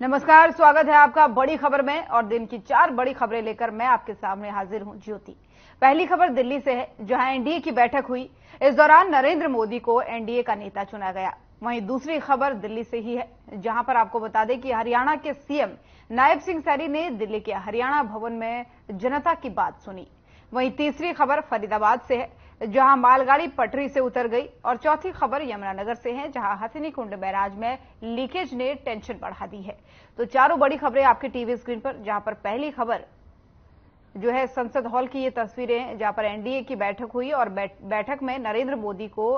नमस्कार, स्वागत है आपका बड़ी खबर में। और दिन की 4 बड़ी खबरें लेकर मैं आपके सामने हाजिर हूं ज्योति। पहली खबर दिल्ली से है, जहां एनडीए की बैठक हुई। इस दौरान नरेंद्र मोदी को एनडीए का नेता चुना गया। वहीं दूसरी खबर दिल्ली से ही है, जहां पर आपको बता दें कि हरियाणा के सीएम नायब सिंह सैनी ने दिल्ली के हरियाणा भवन में जनता की बात सुनी। वहीं तीसरी खबर फरीदाबाद से है, जहां मालगाड़ी पटरी से उतर गई। और चौथी खबर यमुनानगर से है, जहां हथिनीकुंड बैराज में लीकेज ने टेंशन बढ़ा दी है। तो चारों बड़ी खबरें आपके टीवी स्क्रीन पर, जहां पर पहली खबर जो है संसद हॉल की ये तस्वीरें हैं, जहां पर एनडीए की बैठक हुई और बैठक में नरेंद्र मोदी को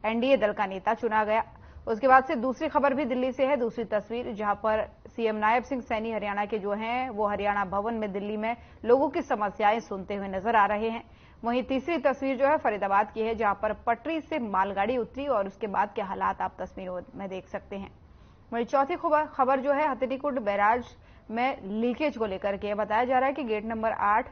एनडीए दल का नेता चुना गया। उसके बाद से दूसरी खबर भी दिल्ली से है, दूसरी तस्वीर, जहां पर सीएम नायब सिंह सैनी हरियाणा के जो हैं वो हरियाणा भवन में दिल्ली में लोगों की समस्याएं सुनते हुए नजर आ रहे हैं। वहीं तीसरी तस्वीर जो है फरीदाबाद की है, जहां पर पटरी से मालगाड़ी उतरी और उसके बाद के हालात आप तस्वीरों में देख सकते हैं। वहीं चौथी खबर जो है हथिनीकुंड बैराज में लीकेज को लेकर के बताया जा रहा है कि गेट नंबर 8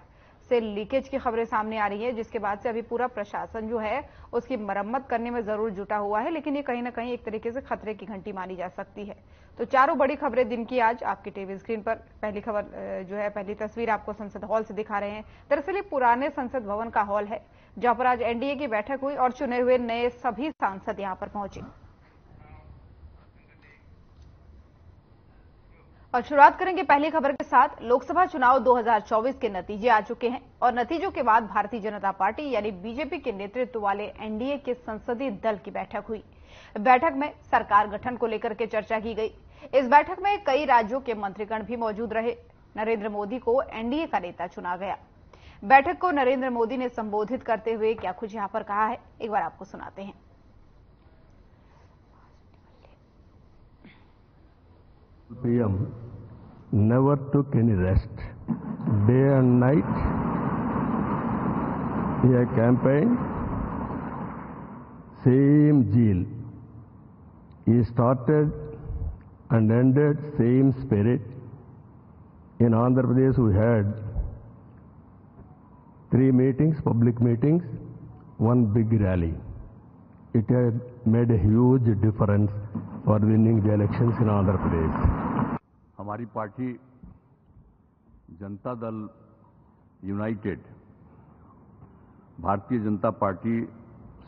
से लीकेज की खबरें सामने आ रही है, जिसके बाद से अभी पूरा प्रशासन जो है उसकी मरम्मत करने में जरूर जुटा हुआ है, लेकिन ये कहीं ना कहीं एक तरीके से खतरे की घंटी मानी जा सकती है। तो चारों बड़ी खबरें दिन की आज आपकी टीवी स्क्रीन पर। पहली खबर जो है, पहली तस्वीर आपको संसद हॉल से दिखा रहे हैं। दरअसल ये पुराने संसद भवन का हॉल है, जहां पर आज एनडीए की बैठक हुई और चुने हुए नए सभी सांसद यहां पर पहुंचे। और शुरुआत करेंगे पहली खबर के साथ। लोकसभा चुनाव 2024 के नतीजे आ चुके हैं और नतीजों के बाद भारतीय जनता पार्टी यानी बीजेपी के नेतृत्व वाले एनडीए के संसदीय दल की बैठक हुई। बैठक में सरकार गठन को लेकर के चर्चा की गई। इस बैठक में कई राज्यों के मंत्रीगण भी मौजूद रहे। नरेंद्र मोदी को एनडीए का नेता चुना गया। बैठक को नरेंद्र मोदी ने संबोधित करते हुए क्या कुछ यहां पर कहा है, एक बार आपको सुनाते हैं। PM never took any rest. Day and night, he campaigned, same zeal. He started and ended same spirit. In Andhra Pradesh, we had 3 meetings, public meetings, 1 big rally. It had made a huge difference for winning the elections in Andhra Pradesh. हमारी party Janata Dal United, Bharatiya Janata party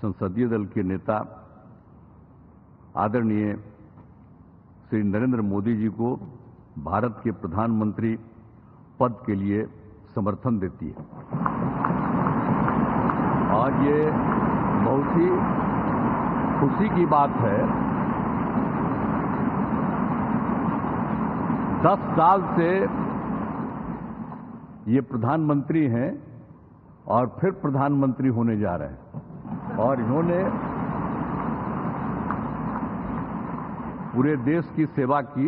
संसदीय दल के नेता आदरणीय श्री नरेंद्र मोदी जी को भारत के प्रधानमंत्री पद के लिए समर्थन देती है। आज ये बहुत ही खुशी की बात है। 10 साल से ये प्रधानमंत्री हैं और फिर प्रधानमंत्री होने जा रहे हैं और इन्होंने पूरे देश की सेवा की।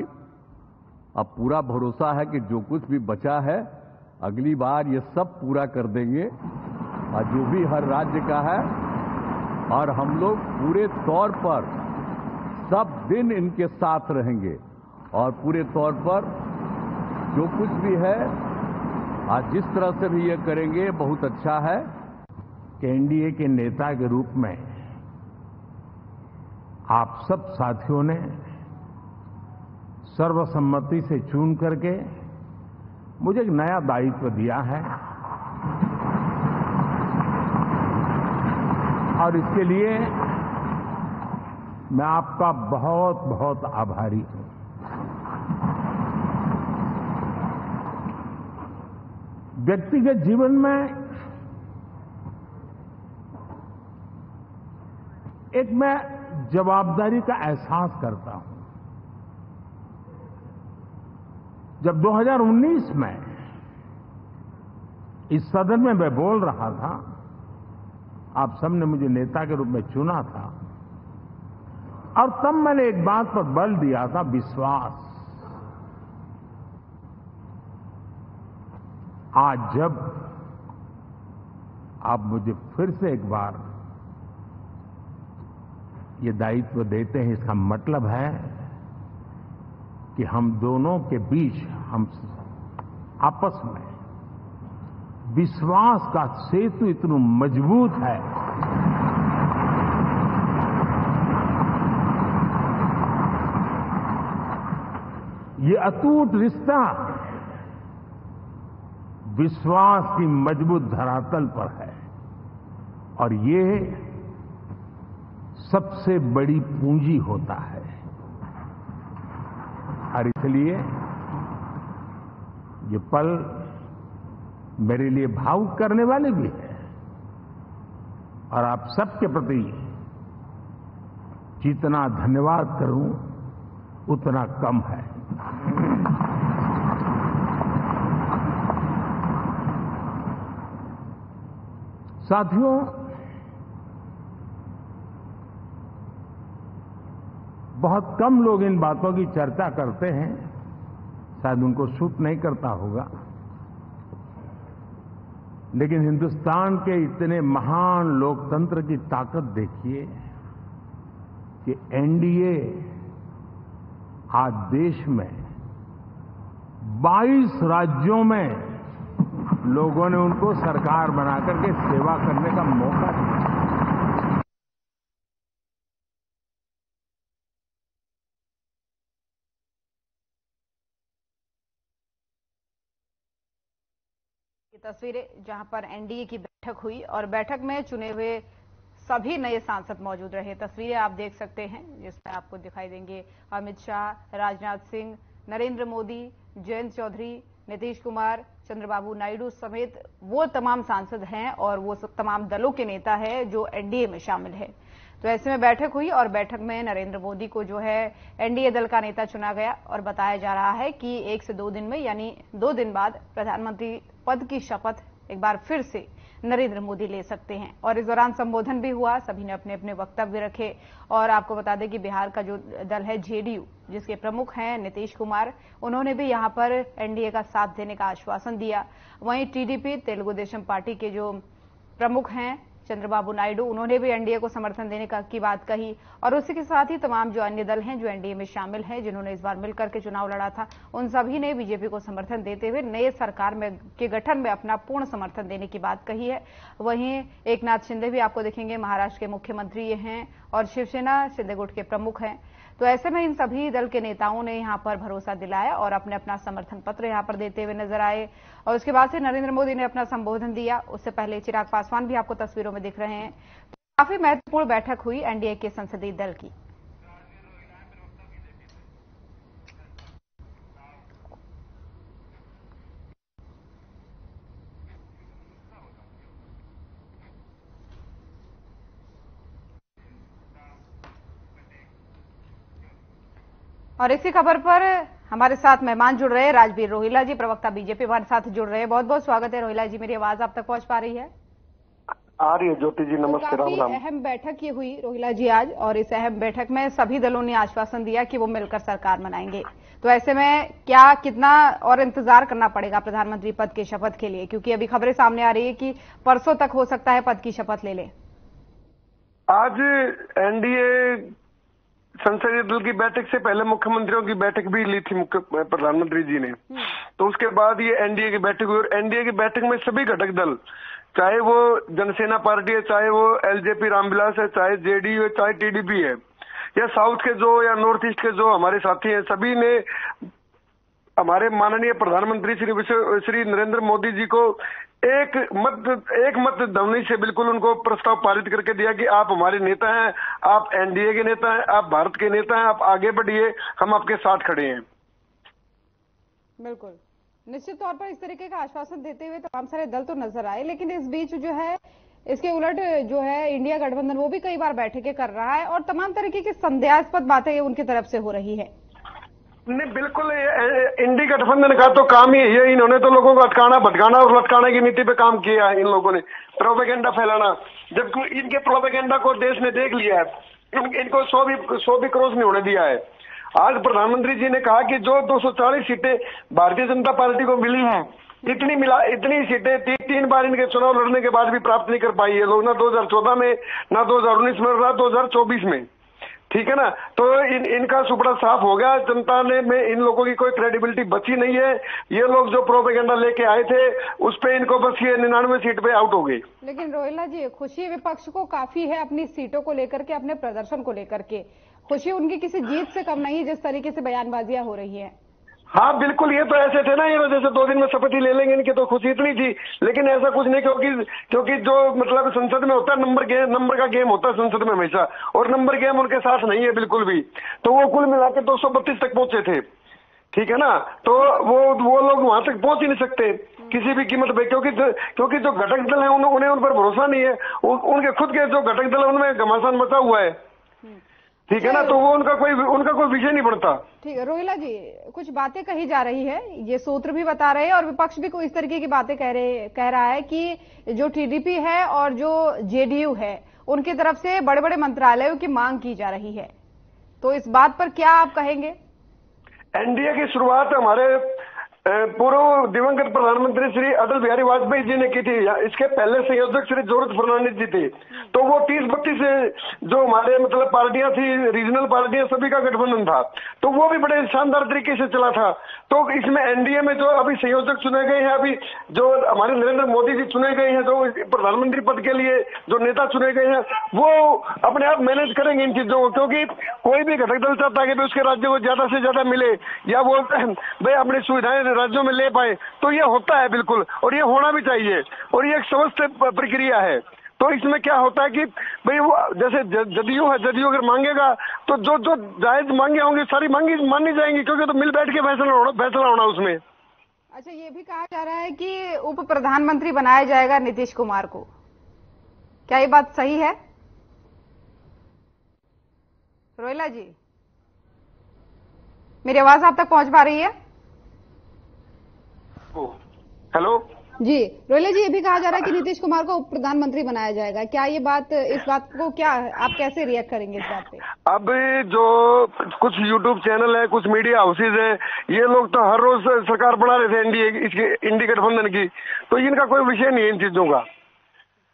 अब पूरा भरोसा है कि जो कुछ भी बचा है अगली बार ये सब पूरा कर देंगे, और जो भी हर राज्य का है, और हम लोग पूरे तौर पर सब दिन इनके साथ रहेंगे और पूरे तौर पर जो कुछ भी है आज जिस तरह से भी ये करेंगे बहुत अच्छा है। कि एनडीए के नेता के रूप में आप सब साथियों ने सर्वसम्मति से चुन करके मुझे एक नया दायित्व दिया है और इसके लिए मैं आपका बहुत बहुत आभारी हूं। व्यक्तिगत जीवन में एक मैं जवाबदारी का एहसास करता हूं। जब 2019 में इस सदन में मैं बोल रहा था, आप सबने मुझे नेता के रूप में चुना था और तब मैंने एक बात पर बल दिया था, विश्वास। आज जब आप मुझे फिर से एक बार ये दायित्व देते हैं, इसका मतलब है कि हम दोनों के बीच हम आपस में विश्वास का सेतु इतना मजबूत है ये अटूट रिश्ता विश्वास की मजबूत धरातल पर है और ये सबसे बड़ी पूंजी होता है। और इसलिए ये पल मेरे लिए भावुक करने वाले भी है और आप सबके प्रति जितना धन्यवाद करूं उतना कम है। साथियों, बहुत कम लोग इन बातों की चर्चा करते हैं, शायद उनको सूट नहीं करता होगा, लेकिन हिंदुस्तान के इतने महान लोकतंत्र की ताकत देखिए कि एनडीए आज देश में 22 राज्यों में लोगों ने उनको सरकार बनाकर के सेवा करने का मौका दिया। तस्वीरें जहां पर एनडीए की बैठक हुई और बैठक में चुने हुए सभी नए सांसद मौजूद रहे। तस्वीरें आप देख सकते हैं जिसमें आपको दिखाई देंगे अमित शाह, राजनाथ सिंह, नरेंद्र मोदी, जयंत चौधरी, नीतीश कुमार, चंद्रबाबू नायडू समेत वो तमाम सांसद हैं और वो सब तमाम दलों के नेता हैं जो एनडीए में शामिल है। तो ऐसे में बैठक हुई और बैठक में नरेंद्र मोदी को जो है एनडीए दल का नेता चुना गया और बताया जा रहा है कि 1 से 2 दिन में यानी 2 दिन बाद प्रधानमंत्री पद की शपथ एक बार फिर से नरेंद्र मोदी ले सकते हैं। और इस दौरान संबोधन भी हुआ, सभी ने अपने अपने वक्तव्य रखे। और आपको बता दें कि बिहार का जो दल है जेडीयू, जिसके प्रमुख हैं नीतीश कुमार, उन्होंने भी यहां पर एनडीए का साथ देने का आश्वासन दिया। वहीं टीडीपी तेलुगु देशम पार्टी के जो प्रमुख हैं चंद्रबाबू नायडू, उन्होंने भी एनडीए को समर्थन देने की बात कही। और उसी के साथ ही तमाम जो अन्य दल हैं जो एनडीए में शामिल हैं, जिन्होंने इस बार मिलकर के चुनाव लड़ा था, उन सभी ने बीजेपी को समर्थन देते हुए नए सरकार के गठन में अपना पूर्ण समर्थन देने की बात कही है। वहीं एकनाथ शिंदे भी आपको दिखेंगे, महाराष्ट्र के मुख्यमंत्री ये हैं और शिवसेना शिंदे गुट के प्रमुख हैं। तो ऐसे में इन सभी दल के नेताओं ने यहां पर भरोसा दिलाया और अपने अपना समर्थन पत्र यहां पर देते हुए नजर आए। और उसके बाद से नरेंद्र मोदी ने अपना संबोधन दिया। उससे पहले चिराग पासवान भी आपको तस्वीरों में दिख रहे हैं। तो काफी महत्वपूर्ण बैठक हुई एनडीए के संसदीय दल की। और इसी खबर पर हमारे साथ मेहमान जुड़ रहे हैं राजबीर रोहिला जी, प्रवक्ता बीजेपी, हमारे साथ जुड़ रहे हैं। बहुत बहुत स्वागत है रोहिला जी। मेरी आवाज आप तक पहुंच पा रही है? आ रही है ज्योति जी, नमस्ते। तो काफी अहम बैठक ये हुई रोहिला जी आज, और इस अहम बैठक में सभी दलों ने आश्वासन दिया कि वो मिलकर सरकार बनाएंगे। तो ऐसे में क्या कितना और इंतजार करना पड़ेगा प्रधानमंत्री पद की शपथ के लिए, क्योंकि अभी खबरें सामने आ रही है कि परसों तक हो सकता है पद की शपथ ले ले। आज एनडीए संसदीय दल की बैठक से पहले मुख्यमंत्रियों की बैठक भी ली थी प्रधानमंत्री जी ने। तो उसके बाद ये एनडीए की बैठक हुई और एनडीए की बैठक में सभी घटक दल, चाहे वो जनसेना पार्टी है, चाहे वो एलजेपी रामविलास है, चाहे जेडीयू है, चाहे टीडीपी है, या साउथ के जो या नॉर्थ ईस्ट के जो हमारे साथी हैं, सभी ने हमारे माननीय प्रधानमंत्री श्री नरेंद्र मोदी जी को एक मत ध्वनि से बिल्कुल उनको प्रस्ताव पारित करके दिया कि आप हमारे नेता हैं, आप एनडीए के नेता हैं, आप भारत के नेता हैं, आप आगे बढ़िए, हम आपके साथ खड़े हैं। बिल्कुल, निश्चित तौर पर इस तरीके का आश्वासन देते हुए तमाम सारे दल तो नजर आए, लेकिन इस बीच जो है इसके उलट जो है इंडिया गठबंधन वो भी कई बार बैठकें कर रहा है और तमाम तरीके की संदेहास्पद बातें उनकी तरफ से हो रही है। नहीं, बिल्कुल इंडी गठबंधन का तो काम ही है, इन्होंने तो लोगों को अटकाना, भटकाना और लटकाने की नीति पे काम किया है। इन लोगों ने प्रोपेगेंडा फैलाना, जबकि इनके प्रोपेगेंडा को देश ने देख लिया है, इनको 100 भी क्रॉस नहीं होने दिया है। आज प्रधानमंत्री जी ने कहा कि जो 240 सीटें भारतीय जनता पार्टी को मिली हैं, इतनी सीटें 3 बार इनके चुनाव लड़ने के बाद भी प्राप्त नहीं कर पाई है लोग, ना 2014 में, ना 2019 में, ना 2024 में। ठीक है ना, तो इनका सुपड़ा साफ हो गया। जनता ने में इन लोगों की कोई क्रेडिबिलिटी बची नहीं है। ये लोग जो प्रोपेगेंडा लेके आए थे उस पे इनको बस ये 99 सीट पे आउट हो गए। लेकिन रोहिला जी, खुशी विपक्ष को काफी है अपनी सीटों को लेकर के, अपने प्रदर्शन को लेकर के। खुशी उनकी किसी जीत से कम नहीं, जिस तरीके से बयानबाजियां हो रही है। हाँ बिल्कुल, ये तो ऐसे थे ना, ये जैसे 2 दिन में शपथ ही ले लेंगे, इनकी तो खुशी इतनी थी। लेकिन ऐसा कुछ नहीं, क्योंकि जो मतलब संसद में होता है, नंबर का गेम होता है संसद में हमेशा, और नंबर गेम उनके साथ नहीं है बिल्कुल भी। तो वो कुल मिला के 232 तक पहुंचे थे, ठीक है ना। तो वो लोग वहां तक पहुंच ही नहीं सकते किसी भी कीमत पे, क्योंकि जो घटक दल है उन्हें उन पर भरोसा नहीं है। उनके खुद के जो घटक दल है उनमें घमासान मचा हुआ है, ठीक है ना। तो वो उनका कोई विषय नहीं बढ़ता। ठीक है रोहिला जी, कुछ बातें कही जा रही है, ये सूत्र भी बता रहे हैं और विपक्ष भी कोई इस तरीके की बातें कह रहा है कि जो टीडीपी है और जो जेडीयू है उनकी तरफ से बड़े बड़े मंत्रालयों की मांग की जा रही है, तो इस बात पर क्या आप कहेंगे? एनडीए की शुरुआत हमारे पूर्व दिवंगत प्रधानमंत्री श्री अटल बिहारी वाजपेयी जी ने की थी। इसके पहले संयोजक श्री जॉर्ज फर्नांडिस जी थे। तो वो 30-32 जो हमारे मतलब पार्टियां थी, रीजनल पार्टियां, सभी का गठबंधन था। तो वो भी बड़े शानदार तरीके से चला था। तो इसमें एनडीए में जो अभी संयोजक चुने गए हैं, अभी जो हमारे नरेंद्र मोदी जी चुने गए हैं, जो प्रधानमंत्री पद के लिए जो नेता चुने गए हैं, वो अपने आप मैनेज करेंगे इन चीजों को। क्योंकि कोई भी घटक दल चाहता है कि उसके राज्य को ज्यादा से ज्यादा मिले, या वो भाई अपनी सुविधाएं राज्यों में ले पाए, तो ये होता है बिल्कुल, और ये होना भी चाहिए, और ये एक समस्त प्रक्रिया है। तो इसमें क्या होता है कि भाई वो जैसे जदयू है, जदयू अगर मांगेगा तो जो जायज मांगे होंगी सारी मानी जाएंगी, क्योंकि तो मिल बैठ के फैसला होना उसमें। अच्छा, ये भी कहा जा रहा है कि उप प्रधानमंत्री बनाया जाएगा नीतीश कुमार को, क्या ये बात सही है रोहिला जी? मेरी आवाज आप तक पहुंच पा रही है? हेलो जी रोहिला जी, ये भी कहा जा रहा है कि नीतीश कुमार को उप प्रधानमंत्री बनाया जाएगा, क्या ये बात, इस बात को क्या आप कैसे रिएक्ट करेंगे इस बात पे? अब जो कुछ यूट्यूब चैनल है, कुछ मीडिया हाउसेज है, ये लोग तो हर रोज सरकार बना रहे थे इंडी गठबंधन की। तो इनका कोई विषय नहीं है इन चीजों का,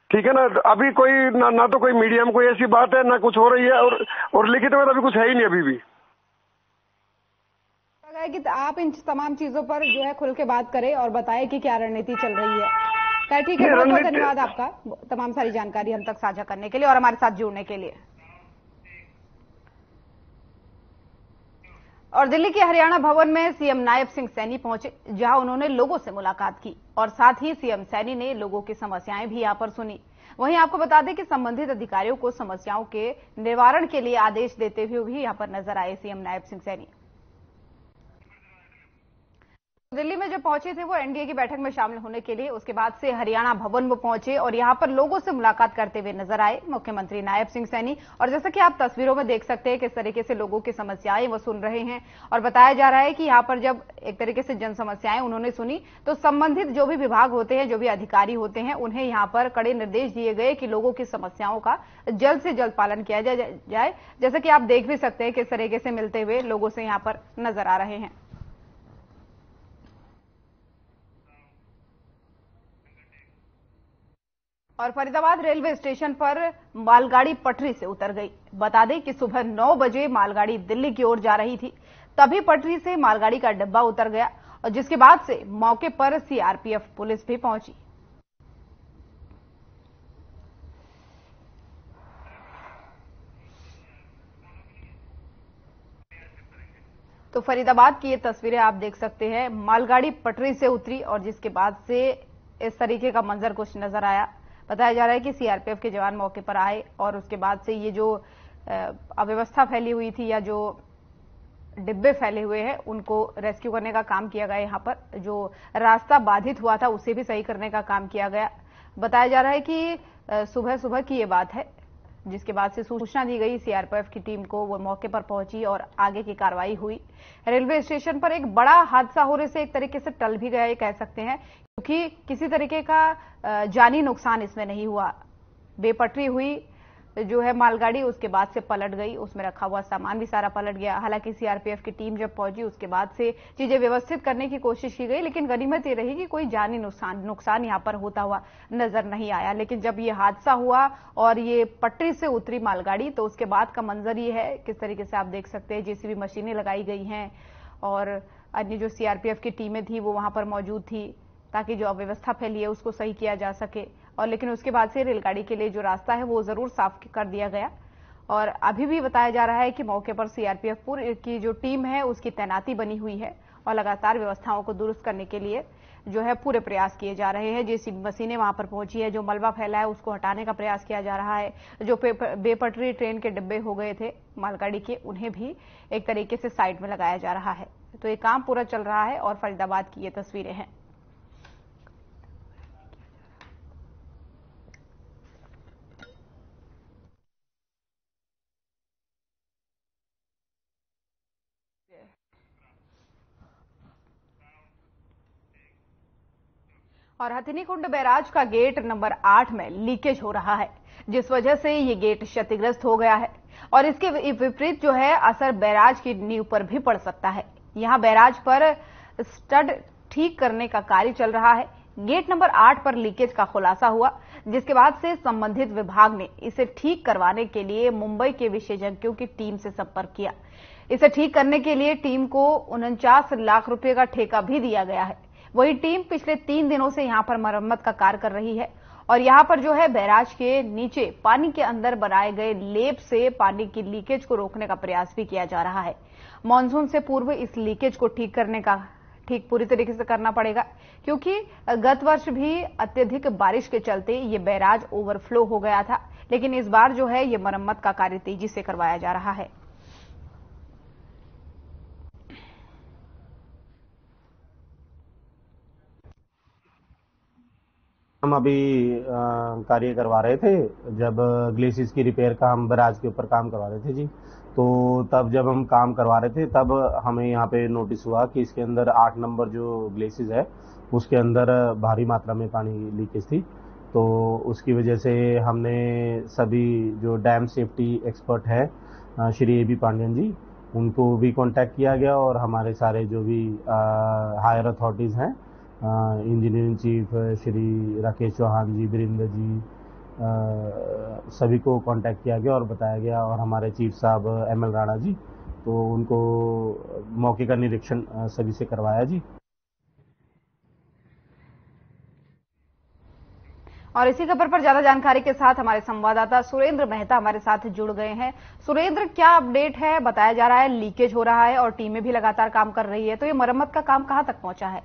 ठीक है ना। अभी कोई ना तो कोई मीडिया में कोई ऐसी बात है, ना कुछ हो रही है, और लिखित में तो अभी कुछ है ही नहीं अभी भी। है कि आप इन तमाम चीजों पर जो है खुल के बात करें और बताएं कि क्या रणनीति चल रही है। ठीक है, बहुत बहुत धन्यवाद आपका तमाम सारी जानकारी हम तक साझा करने के लिए और हमारे साथ जुड़ने के लिए। और दिल्ली के हरियाणा भवन में सीएम नायब सिंह सैनी पहुंचे, जहां उन्होंने लोगों से मुलाकात की और साथ ही सीएम सैनी ने लोगों की समस्याएं भी यहां पर सुनी। वहीं आपको बता दें कि संबंधित अधिकारियों को समस्याओं के निवारण के लिए आदेश देते हुए भी यहां पर नजर आए सीएम नायब सिंह सैनी। दिल्ली में जब पहुंचे थे वो एनडीए की बैठक में शामिल होने के लिए, उसके बाद से हरियाणा भवन में पहुंचे और यहां पर लोगों से मुलाकात करते हुए नजर आए मुख्यमंत्री नायब सिंह सैनी। और जैसा कि आप तस्वीरों में देख सकते हैं किस तरीके से लोगों की समस्याएं वो सुन रहे हैं। और बताया जा रहा है कि यहां पर जब एक तरीके से जन समस्याएं उन्होंने सुनी तो संबंधित जो भी विभाग होते हैं, जो भी अधिकारी होते हैं, उन्हें यहां पर कड़े निर्देश दिए गए कि लोगों की समस्याओं का जल्द से जल्द पालन किया जाए। जैसा कि आप देख भी सकते हैं किस तरीके से मिलते हुए लोगों से यहां पर नजर आ रहे हैं। और फरीदाबाद रेलवे स्टेशन पर मालगाड़ी पटरी से उतर गई। बता दें कि सुबह 9 बजे मालगाड़ी दिल्ली की ओर जा रही थी, तभी पटरी से मालगाड़ी का डिब्बा उतर गया और जिसके बाद से मौके पर सीआरपीएफ पुलिस भी पहुंची। तो फरीदाबाद की ये तस्वीरें आप देख सकते हैं, मालगाड़ी पटरी से उतरी और जिसके बाद से इस तरीके का मंजर कुछ नजर आया। बताया जा रहा है कि सीआरपीएफ के जवान मौके पर आए और उसके बाद से ये जो अव्यवस्था फैली हुई थी या जो डिब्बे फैले हुए हैं उनको रेस्क्यू करने का काम किया गया। यहां पर जो रास्ता बाधित हुआ था उसे भी सही करने का काम किया गया। बताया जा रहा है कि सुबह सुबह की ये बात है, जिसके बाद से सूचना दी गई सीआरपीएफ की टीम को, वो मौके पर पहुंची और आगे की कार्रवाई हुई। रेलवे स्टेशन पर एक बड़ा हादसा होने से एक तरीके से टल भी गया ये कह सकते हैं, क्योंकि किसी तरीके का जानी नुकसान इसमें नहीं हुआ। बेपटरी हुई जो है मालगाड़ी, उसके बाद से पलट गई, उसमें रखा हुआ सामान भी सारा पलट गया। हालांकि सीआरपीएफ की टीम जब पहुंची उसके बाद से चीजें व्यवस्थित करने की कोशिश की गई, लेकिन गनीमत ये रही कि कोई जानी नुकसान यहां पर होता हुआ नजर नहीं आया। लेकिन जब ये हादसा हुआ और ये पटरी से उतरी मालगाड़ी तो उसके बाद का मंजर ये है, किस तरीके से आप देख सकते हैं जेसीबी मशीनें लगाई गई हैं और अन्य जो सीआरपीएफ की टीमें थी वो वहां पर मौजूद थी ताकि जो अव्यवस्था फैली है उसको सही किया जा सके। और लेकिन उसके बाद से रेलगाड़ी के लिए जो रास्ता है वो जरूर साफ कर दिया गया। और अभी भी बताया जा रहा है कि मौके पर सीआरपीएफ की जो टीम है उसकी तैनाती बनी हुई है और लगातार व्यवस्थाओं को दुरुस्त करने के लिए जो है पूरे प्रयास किए जा रहे हैं। जेसीबी मशीनें वहां पर पहुंची है, जो मलबा फैला है उसको हटाने का प्रयास किया जा रहा है। जो बेपटरी ट्रेन के डिब्बे हो गए थे मालगाड़ी के, उन्हें भी एक तरीके से साइड में लगाया जा रहा है। तो ये काम पूरा चल रहा है और फरीदाबाद की ये तस्वीरें हैं। और हथिनीकुंड बैराज का गेट नंबर 8 में लीकेज हो रहा है, जिस वजह से ये गेट क्षतिग्रस्त हो गया है और इसके विपरीत जो है असर बैराज की नींव पर भी पड़ सकता है। यहां बैराज पर स्टड ठीक करने का कार्य चल रहा है। गेट नंबर 8 पर लीकेज का खुलासा हुआ, जिसके बाद से संबंधित विभाग ने इसे ठीक करवाने के लिए मुंबई के विशेषज्ञों की टीम से संपर्क किया। इसे ठीक करने के लिए टीम को 49 लाख रुपए का ठेका भी दिया गया है। वही टीम पिछले 3 दिनों से यहां पर मरम्मत का कार्य कर रही है और यहां पर जो है बैराज के नीचे पानी के अंदर बनाए गए लेप से पानी की लीकेज को रोकने का प्रयास भी किया जा रहा है। मानसून से पूर्व इस लीकेज को ठीक पूरी तरीके से करना पड़ेगा, क्योंकि गत वर्ष भी अत्यधिक बारिश के चलते ये बैराज ओवरफ्लो हो गया था, लेकिन इस बार जो है ये मरम्मत का कार्य तेजी से करवाया जा रहा है। हम अभी कार्य करवा रहे थे, जब ग्लेशियर्स की रिपेयर का हम बैराज के ऊपर काम करवा रहे थे जी, तो तब जब हम काम करवा रहे थे तब हमें यहाँ पे नोटिस हुआ कि इसके अंदर 8 नंबर जो ग्लेशियर्स है उसके अंदर भारी मात्रा में पानी लीकेज थी। तो उसकी वजह से हमने सभी जो डैम सेफ्टी एक्सपर्ट है श्री AB पांडियन जी, उनको भी कांटेक्ट किया गया और हमारे सारे जो भी हायर अथॉरिटीज हैं, इंजीनियरिंग चीफ श्री राकेश चौहान जी, वीरेंद्र जी, सभी को कांटेक्ट किया गया और बताया गया, और हमारे चीफ साहब ML राणा जी, तो उनको मौके का निरीक्षण सभी से करवाया जी। और इसी खबर पर ज्यादा जानकारी के साथ हमारे संवाददाता सुरेंद्र मेहता हमारे साथ जुड़ गए हैं। सुरेंद्र, क्या अपडेट है? बताया जा रहा है लीकेज हो रहा है और टीमें भी लगातार काम कर रही है, तो ये मरम्मत का काम कहां तक पहुंचा है?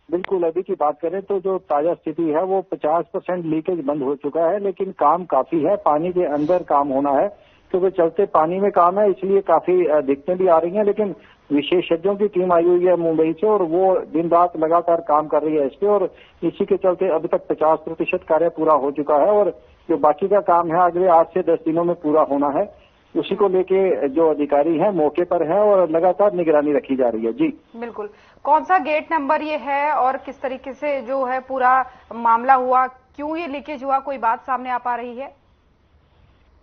बिल्कुल, अभी की बात करें तो जो ताजा स्थिति है वो 50% लीकेज बंद हो चुका है, लेकिन काम काफी है। पानी के अंदर काम होना है, क्योंकि चलते पानी में काम है, इसलिए काफी दिक्कतें भी आ रही हैं। लेकिन विशेषज्ञों की टीम आई हुई है मुंबई से और वो दिन रात लगातार काम कर रही है इस पे, और इसी के चलते अभी तक 50% कार्य पूरा हो चुका है और जो बाकी का काम है अगले 8 से 10 दिनों में पूरा होना है। उसी को लेके जो अधिकारी हैं मौके पर हैं और लगातार निगरानी रखी जा रही है। जी बिल्कुल, कौन सा गेट नंबर ये है और किस तरीके से जो है पूरा मामला हुआ, क्यों ये लीकेज हुआ, कोई बात सामने आ पा रही है?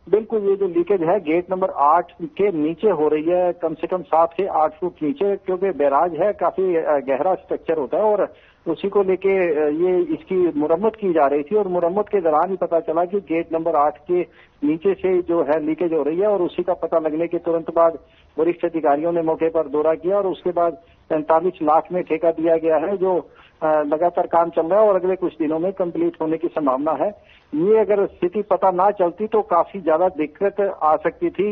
बिल्कुल, ये जो लीकेज है गेट नंबर 8 के नीचे हो रही है, कम से कम 7 से 8 फुट नीचे, क्योंकि बैराज है काफी गहरा स्ट्रक्चर होता है और उसी को लेके ये इसकी मुरम्मत की जा रही थी और मुरम्मत के दौरान ही पता चला कि गेट नंबर 8 के नीचे से जो है लीकेज हो रही है, और उसी का पता लगने के तुरंत बाद वरिष्ठ अधिकारियों ने मौके पर दौरा किया और उसके बाद 45 लाख में ठेका दिया गया है, जो लगातार काम चल रहा है और अगले कुछ दिनों में कंप्लीट होने की संभावना है। ये अगर स्थिति पता ना चलती तो काफी ज्यादा दिक्कत आ सकती थी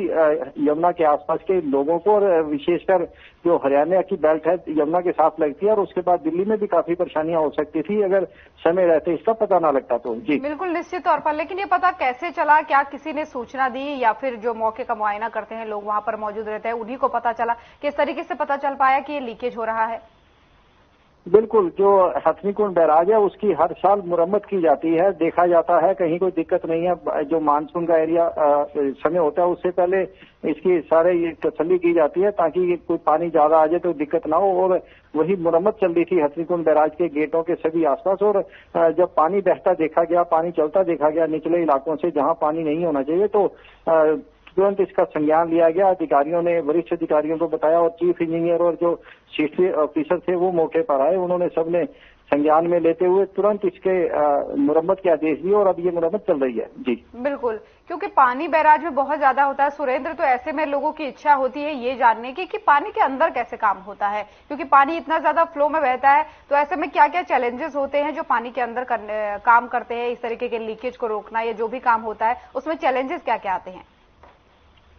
यमुना के आसपास के लोगों को, और विशेषकर जो हरियाणा की बेल्ट है यमुना के साथ लगती है, और उसके बाद दिल्ली में भी काफी परेशानियां हो सकती थी अगर समय रहते इसका पता ना लगता तो। जी बिल्कुल, निश्चित तौर पर। लेकिन ये पता कैसे चला? क्या किसी ने सूचना दी या फिर जो मौके का मुआयना करते हैं लोग वहां पर मौजूद रहते हैं उन्हीं को पता चला? किस तरीके से पता चल पाया कि ये लीकेज हो रहा है? बिल्कुल, जो हथिनीकुंड बैराज है उसकी हर साल मुरम्मत की जाती है, देखा जाता है कहीं कोई दिक्कत नहीं है। जो मानसून का एरिया समय होता है उससे पहले इसकी सारे ये तसल्ली की जाती है ताकि कोई पानी ज्यादा आ जाए तो दिक्कत ना हो, और वही मुरम्मत चल रही थी हथिनीकुंड बैराज के गेटों के सभी आसपास। और जब पानी बहता देखा गया, पानी चलता देखा गया निचले इलाकों से जहां पानी नहीं होना चाहिए, तो तुरंत इसका संज्ञान लिया गया। अधिकारियों ने वरिष्ठ अधिकारियों को बताया और चीफ इंजीनियर और जो सेफ्टी ऑफिसर थे वो मौके पर आए, उन्होंने सबने संज्ञान में लेते हुए तुरंत इसके मुरम्मत के आदेश दिए और अब ये मुरम्मत चल रही है। जी बिल्कुल, क्योंकि पानी बैराज में बहुत ज्यादा होता है सुरेंद्र, तो ऐसे में लोगों की इच्छा होती है ये जानने की कि पानी के अंदर कैसे काम होता है, क्योंकि पानी इतना ज्यादा फ्लो में बहता है, तो ऐसे में क्या क्या चैलेंजेस होते हैं जो पानी के अंदर काम करते हैं, इस तरीके के लीकेज को रोकना या जो भी काम होता है उसमें चैलेंजेस क्या क्या आते हैं?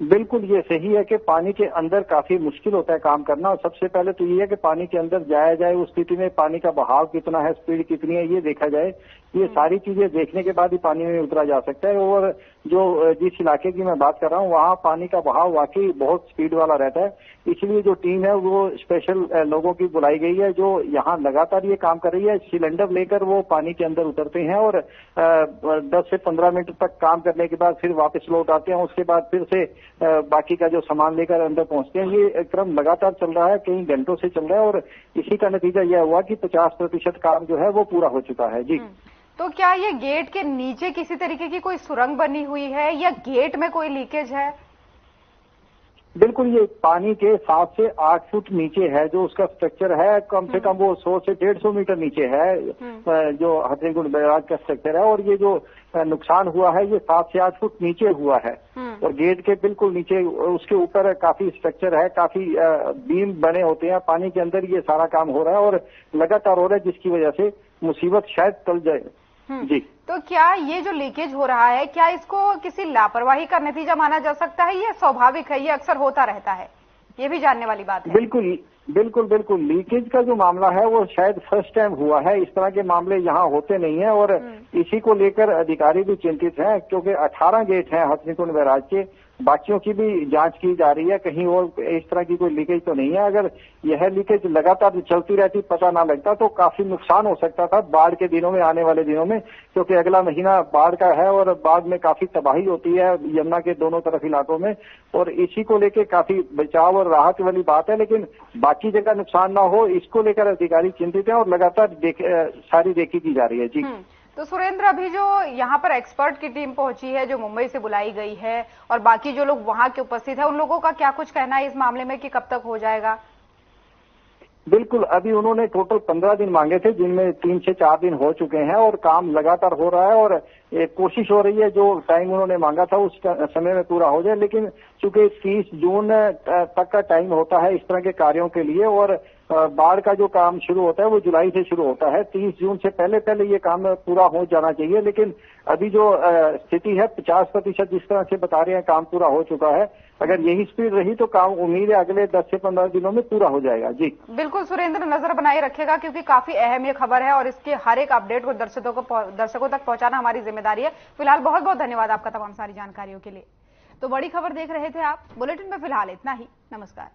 बिल्कुल ये सही है कि पानी के अंदर काफी मुश्किल होता है काम करना। और सबसे पहले तो ये है कि पानी के अंदर जाया जाए, उस स्थिति में पानी का बहाव कितना है, स्पीड कितनी है, ये देखा जाए। ये सारी चीजें देखने के बाद ही पानी में उतरा जा सकता है। और जो जिस इलाके की मैं बात कर रहा हूँ वहाँ पानी का बहाव वाकई बहुत स्पीड वाला रहता है। इसलिए जो टीम है वो स्पेशल लोगों की बुलाई गई है जो यहाँ लगातार ये काम कर रही है। सिलेंडर लेकर वो पानी के अंदर उतरते हैं और 10 से 15 मिनट तक काम करने के बाद फिर वापस लौट आते हैं। उसके बाद फिर से बाकी का जो सामान लेकर अंदर पहुंचते हैं। ये क्रम लगातार चल रहा है, कई घंटों से चल रहा है और इसी का नतीजा यह हुआ कि 50% काम जो है वो पूरा हो चुका है। जी, तो क्या ये गेट के नीचे किसी तरीके की कोई सुरंग बनी हुई है या गेट में कोई लीकेज है? बिल्कुल, ये पानी के 7 से 8 फुट नीचे है जो उसका स्ट्रक्चर है। कम से कम वो 100 से 150 मीटर नीचे है जो हथनीकुंड बैराज का स्ट्रक्चर है। और ये जो नुकसान हुआ है ये 7 से 8 फुट नीचे हुआ है। और गेट के बिल्कुल नीचे उसके ऊपर काफी स्ट्रक्चर है, काफी बीम बने होते हैं। पानी के अंदर ये सारा काम हो रहा है और लगातार हो रहा है, जिसकी वजह से मुसीबत शायद टल जाए। जी, तो क्या ये जो लीकेज हो रहा है, क्या इसको किसी लापरवाही का नतीजा माना जा सकता है? ये स्वाभाविक है, ये अक्सर होता रहता है, ये भी जानने वाली बात है। बिल्कुल लीकेज का जो मामला है वो शायद फर्स्ट टाइम हुआ है। इस तरह के मामले यहाँ होते नहीं है और इसी को लेकर अधिकारी भी चिंतित हैं, क्योंकि 18 गेट हैं हथनीकुंड बैराज के। बाकियों की भी जांच की जा रही है, कहीं और इस तरह की कोई लीकेज तो नहीं है। अगर यह लीकेज लगातार चलती रहती, पता ना लगता, तो काफी नुकसान हो सकता था बाढ़ के दिनों में, आने वाले दिनों में, क्योंकि अगला महीना बाढ़ का है और बाढ़ में काफी तबाही होती है यमुना के दोनों तरफ इलाकों में। और इसी को लेकर काफी बचाव और राहत वाली बात है, लेकिन बाकी जगह नुकसान ना हो इसको लेकर अधिकारी चिंतित हैं और लगातार सारी देखी की जा रही है। जी, तो सुरेंद्र, अभी जो यहाँ पर एक्सपर्ट की टीम पहुंची है जो मुंबई से बुलाई गई है और बाकी जो लोग वहां के उपस्थित है, उन लोगों का क्या कुछ कहना है इस मामले में कि कब तक हो जाएगा? बिल्कुल, अभी उन्होंने टोटल 15 दिन मांगे थे, जिनमें 3 से 4 दिन हो चुके हैं और काम लगातार हो रहा है। और कोशिश हो रही है जो टाइम उन्होंने मांगा था उस समय में पूरा हो जाए। लेकिन चूंकि 30 जून तक का टाइम होता है इस तरह के कार्यों के लिए और बाढ़ का जो काम शुरू होता है वो जुलाई से शुरू होता है। 30 जून से पहले ये काम पूरा हो जाना चाहिए। लेकिन अभी जो स्थिति है 50% जिस तरह से बता रहे हैं काम पूरा हो चुका है। अगर यही स्पीड रही तो काम उम्मीद है अगले 10 से 15 दिनों में पूरा हो जाएगा। जी, बिल्कुल सुरेंद्र, नजर बनाए रखेगा क्योंकि काफी अहम ये खबर है और इसके हर एक अपडेट को दर्शकों तक पहुंचाना हमारी जिम्मेदारी है। फिलहाल बहुत बहुत धन्यवाद आपका तमाम सारी जानकारियों के लिए। तो बड़ी खबर देख रहे थे आप। बुलेटिन में फिलहाल इतना ही। नमस्कार।